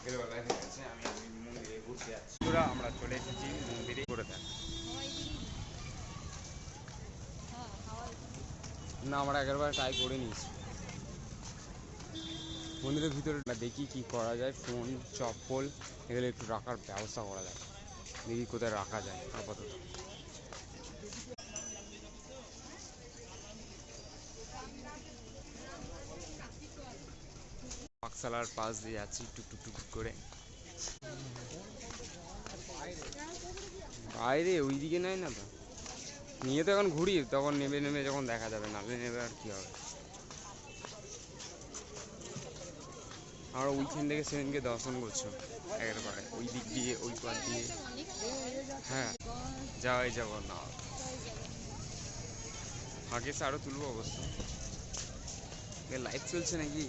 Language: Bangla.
রাতের বেলায় হয়ে গেছে, আমি মন্দিরে বসে আছি। আমরা চলে এসেছি মন্দিরে করে দেন না, আমরা একবার ট্রাই করে নিয়েছি মন্দিরের ভিতরে। দেখি কি করা যায়, ফোন চপ্পল এগুলো একটু রাখার ব্যবস্থা করা যায়, দেখি কোথায় রাখা যায় আপাতত। পাকশালার পাশ দিয়ে যাচ্ছি টুক টুক করে। বাইরে ওইদিকে নেয় না তো, নিয়ে তো এখন ঘুরি, তখন নেমে নেমে যখন দেখা যাবে, নামলে নেবে আর কি হবে। আমরা ওইখান থেকে সেদিনকে দর্শন করছো একবারে ওই দিক দিয়ে, ওই পার দিয়ে। হ্যাঁ, যাওয়াই যাব না, আগে আরও তুলবো অবশ্য। লাইভ চলছে নাকি?